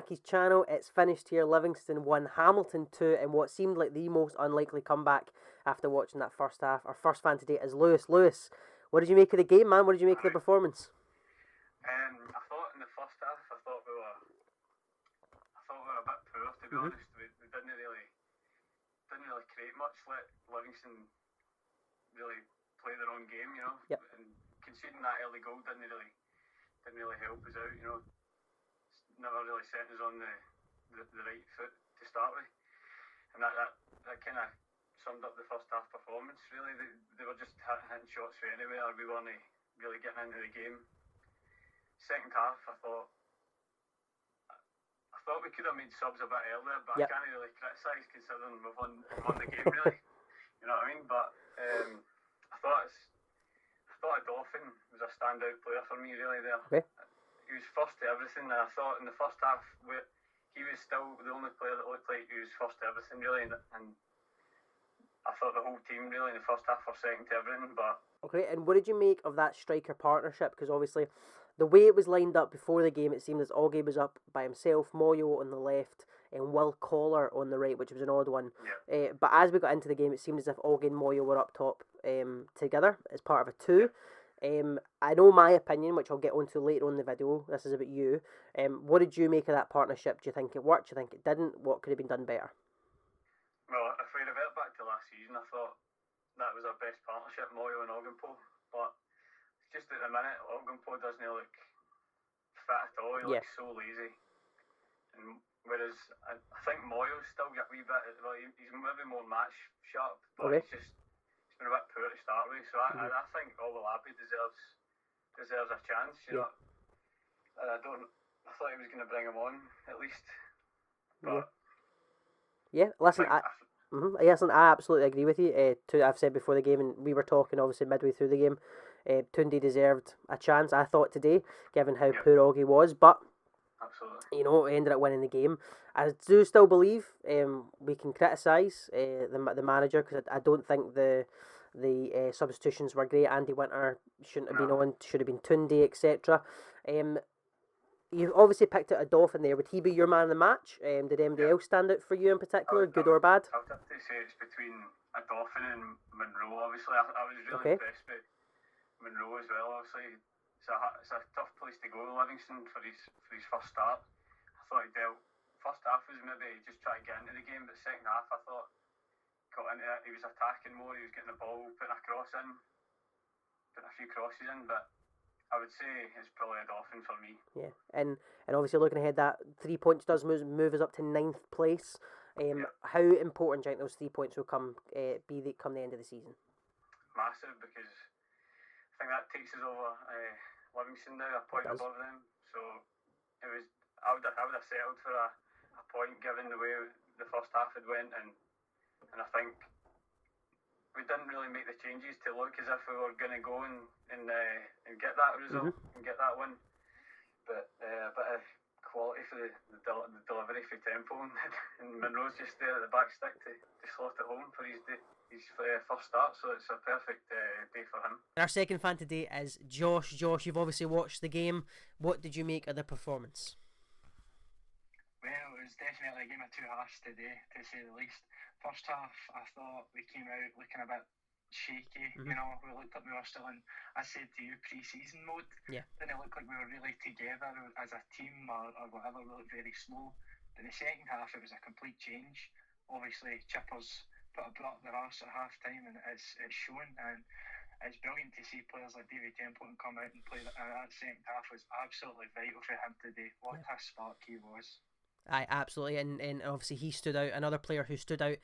Accies channel. It's finished here. Livingston 1, Hamilton 2, in what seemed like the most unlikely comeback after watching that first half. Our first fan today is Lewis. Lewis, what did you make of the game, man? What did you make of the performance? I thought in the first half, I thought we were a bit poor, to be honest. We didn't really create much. Let Livingston really play their own game, you know. Yep. And conceding that early goal didn't really help us out, you know. It's never really set us on the right foot to start with, and that kind of summed up the first half performance. Really, they were just hitting shots from anywhere. We weren't really getting into the game. Second half, I thought we could have made subs a bit earlier, but yep. I can't really criticise considering we've won the game, really. You know what I mean? But I thought Dolphin was a standout player for me, really, there. Okay. He was first to everything, and I thought in the first half he was still the only player that looked like he was first to everything, really, and I thought the whole team, really, in the first half were second to everything. But okay, and what did you make of that striker partnership? Because obviously, the way it was lined up before the game, it seemed as Augie was up by himself, Moyo on the left, and Will Collar on the right, which was an odd one. Yeah. But as we got into the game, it seemed as if Augie and Moyo were up top together as part of a two. I know my opinion, which I'll get onto later on in the video. This is about you. What did you make of that partnership? Do you think it worked? Do you think it didn't? What could have been done better? Well, if we revert back to last season, I thought that was our best partnership, Moyo and Ogdenpo. But just at the minute, Ogdenpo doesn't look fit at all. He looks so lazy. And whereas I think Moyo's still got a wee bit. Well, he's maybe more match sharp, but okay. He's been a bit poor to start with. So I think OnlyAccies deserves a chance. You know, I thought he was going to bring him on at least. But listen, I absolutely agree with you. I've said before the game, and we were talking obviously midway through the game. Tunde deserved a chance, I thought, today, given how poor Augie was. But absolutely, you know, ended up winning the game. I do still believe we can criticise the manager, because I don't think the substitutions were great. Andy Winter shouldn't have been on. Should have been Tunde, etc. You obviously picked out a Dolphin there. Would he be your man of the match? Did anybody else stand out for you in particular, good or bad? I would have to say it's between a Dolphin and Monroe. Obviously, I was really impressed with Monroe as well. Obviously, it's a tough place to go, Livingston, for his first start. I thought he dealt. First half was maybe just trying to get into the game, but second half I thought got into it. He was attacking more. He was getting the ball, putting a cross in, putting a few crosses in, but I would say it's probably a Dolphin for me. Yeah, and obviously looking ahead, that 3 points does move us up to 9th place. How important do you think those 3 points will come the end of the season? Massive, because I think that takes us over Livingston now, a point above them. So it was. I would have settled for a point, given the way the first half had went, and I think we didn't really make the changes to look as if we were going to go and get that result and get that win. But a bit of quality for the delivery for Temple, and Monroe's just there at the back stick to slot it home for his first start, so it's a perfect day for him. Our second fan today is Josh. Josh, you've obviously watched the game. What did you make of the performance? Well, it was definitely a game of two halves today, to say the least. First half, I thought we came out looking a bit shaky. You know, we looked like we were still in, I said to you, pre-season mode. Yeah. Didn't look like we were really together as a team or whatever. We looked very slow. But the second half, it was a complete change. Obviously, Chippers brought their arse at half time, and it's shown. And it's brilliant to see players like David Templeton come out and play. That second half was absolutely vital for him today. What a spark he was. Aye, absolutely, and obviously he stood out. Another player who stood out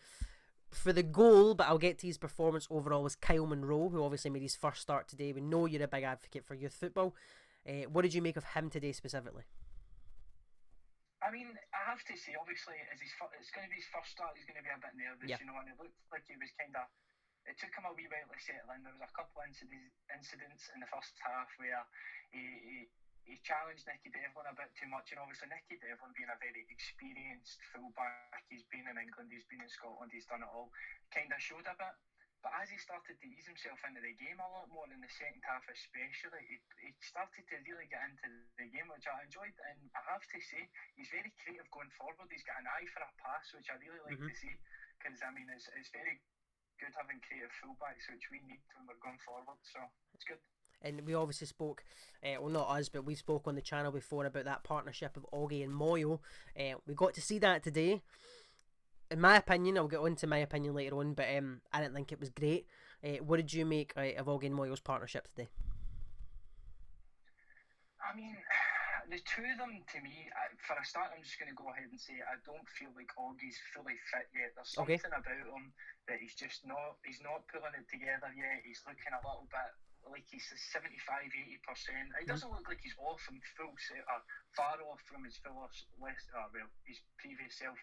for the goal, but I'll get to his performance overall, was Kyle Monroe, who obviously made his first start today. We know you're a big advocate for youth football. What did you make of him today specifically? I mean, I have to say, obviously, it's going to be his first start. He's going to be a bit nervous, you know, and it looked like he was kind of. It took him a wee while to settle in. There was a couple of incidents in the first half where he challenged Nicky Devlin a bit too much, and obviously Nicky Devlin, being a very experienced fullback, he's been in England, he's been in Scotland, he's done it all, kind of showed a bit. But as he started to ease himself into the game a lot more in the second half, especially, he started to really get into the game, which I enjoyed. And I have to say, he's very creative going forward. He's got an eye for a pass, which I really like to see, because I mean, it's very good having creative fullbacks, which we need when we're going forward. So it's good. And we obviously spoke, well, not us, but we spoke on the channel before about that partnership of Augie and Moyo. We got to see that today. In my opinion, I'll get on to my opinion later on, but I didn't think it was great. What did you make of Augie and Moyo's partnership today? I mean, the two of them, to me, for a start, I'm just going to go ahead and say I don't feel like Augie's fully fit yet. There's something about him that he's not pulling it together yet. He's looking a little bit like he's 75-80%. He doesn't look like he's off in full set, or far off from his his previous self.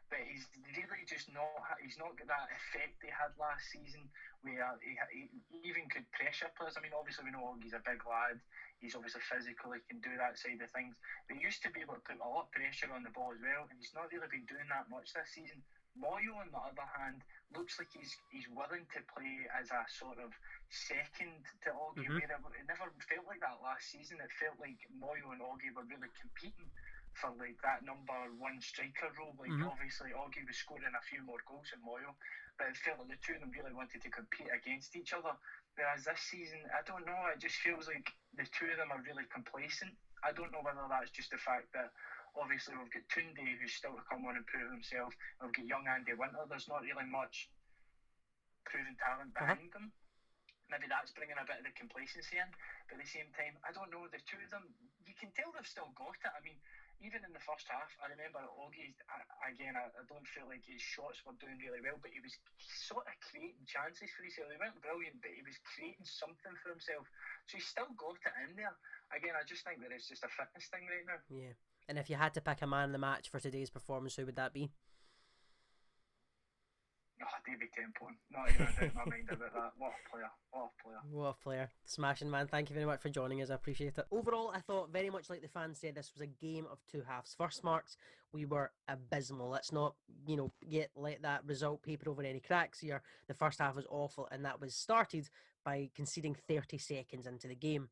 But he's really just he's not got that effect he had last season, where he even could pressure players. I mean, obviously we know he's a big lad. He's obviously physical. He can do that side of things. But he used to be able to put a lot of pressure on the ball as well, and he's not really been doing that much this season. Moyo, on the other hand, looks like he's willing to play as a sort of second to Augie, where it never felt like that last season. It felt like Moyo and Augie were really competing for like that number one striker role. Like obviously Augie was scoring a few more goals than Moyo, but it felt like the two of them really wanted to compete against each other. Whereas this season, I don't know, it just feels like the two of them are really complacent. I don't know whether that's just the fact that obviously we've got Tunde, who's still to come on and prove himself, and we've got young Andy Winter. There's not really much proven talent behind them. Maybe that's bringing a bit of the complacency in, but at the same time, I don't know, the two of them, you can tell they've still got it. I mean, even in the first half, I remember Augie, again, I don't feel like his shots were doing really well, but he was sort of creating chances for himself. They weren't brilliant, but he was creating something for himself. So he's still got it in there. Again, I just think that it's just a fitness thing right now. Yeah. And if you had to pick a man in the match for today's performance, who would that be? David Templeton. Not even a doubt in my mind about that. What a player. What a player. Smashing, man. Thank you very much for joining us. I appreciate it. Overall, I thought, very much like the fans said, this was a game of two halves. First marks, we were abysmal. Let's not, let that result paper over any cracks here. The first half was awful, and that was started by conceding 30 seconds into the game.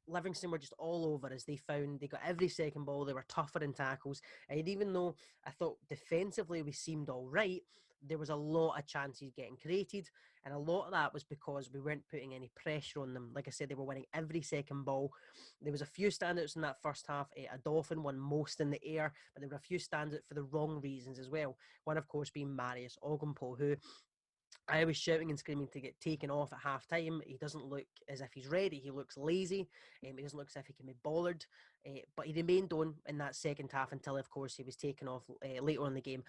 Livingston were just all over as they got every second ball. They were tougher in tackles. And even though I thought defensively we seemed all right, there was a lot of chances getting created, and a lot of that was because we weren't putting any pressure on them. Like I said, they were winning every second ball. There was a few standouts in that first half. A Dolphin won most in the air, but there were a few standouts for the wrong reasons as well. One, of course, being Marius Ogumpo, who I was shouting and screaming to get taken off at half time. He doesn't look as if he's ready. He looks lazy. He doesn't look as if he can be bothered. But he remained on in that second half until, of course, he was taken off later on in the game,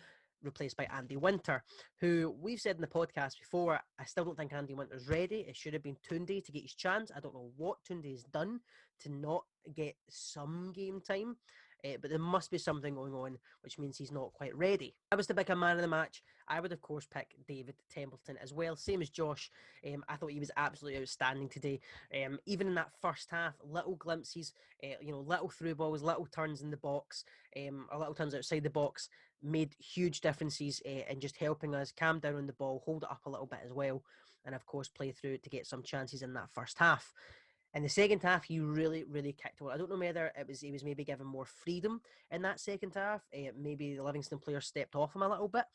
replaced by Andy Winter, who we've said in the podcast before, I still don't think Andy Winter's ready. It should have been Tunde to get his chance. I don't know what Tunde has done to not get some game time. But there must be something going on, which means he's not quite ready. If I was to pick a man of the match, I would, of course, pick David Templeton as well. Same as Josh. I thought he was absolutely outstanding today. Even in that first half, little glimpses, little through balls, little turns in the box, or little turns outside the box, made huge differences in just helping us calm down on the ball, hold it up a little bit as well, and, of course, play through it to get some chances in that first half. In the second half, he really, really kicked on. I don't know whether he was maybe given more freedom in that second half. Maybe the Livingston players stepped off him a little bit,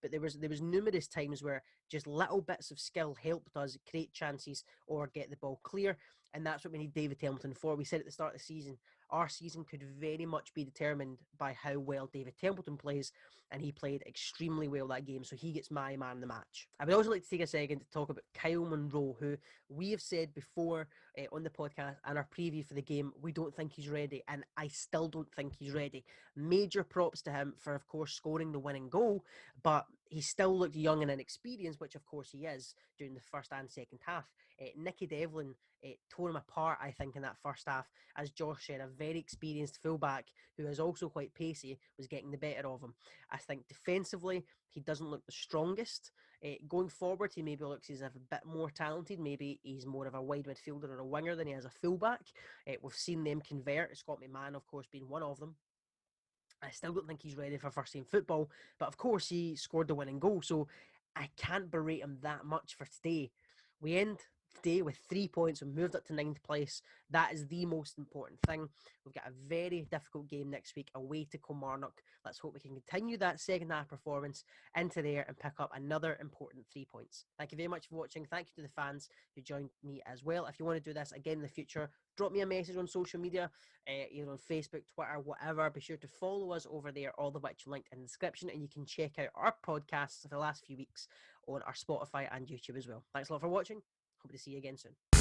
but there was numerous times where just little bits of skill helped us create chances or get the ball clear, and that's what we need David Templeton for. We said at the start of the season, our season could very much be determined by how well David Templeton plays, and he played extremely well that game, so he gets my man of the match. I would also like to take a second to talk about Kyle Monroe, who we have said before on the podcast and our preview for the game, we don't think he's ready, and I still don't think he's ready. Major props to him for, of course, scoring the winning goal, but he still looked young and inexperienced, which of course he is during the first and second half. Nicky Devlin tore him apart, I think, in that first half. As Josh said, a very experienced fullback who is also quite pacey was getting the better of him. I think defensively, he doesn't look the strongest. Going forward, he maybe looks as if a bit more talented. Maybe he's more of a wide midfielder or a winger than he is a fullback. We've seen them convert. Scott McMahon, of course, being one of them. I still don't think he's ready for first team football, but of course he scored the winning goal. So I can't berate him that much for today. We end today with 3 points. We moved up to 9th place. That is the most important thing. We've got a very difficult game next week away to Kilmarnock. Let's hope we can continue that second half performance into there and pick up another important 3 points. Thank you very much for watching. Thank you to the fans who joined me as well. If you want to do this again in the future, drop me a message on social media, either on Facebook, Twitter, whatever. Be sure to follow us over there, all of which are linked in the description, and you can check out our podcasts for the last few weeks on our Spotify and YouTube as well. Thanks a lot for watching. Hope to see you again soon.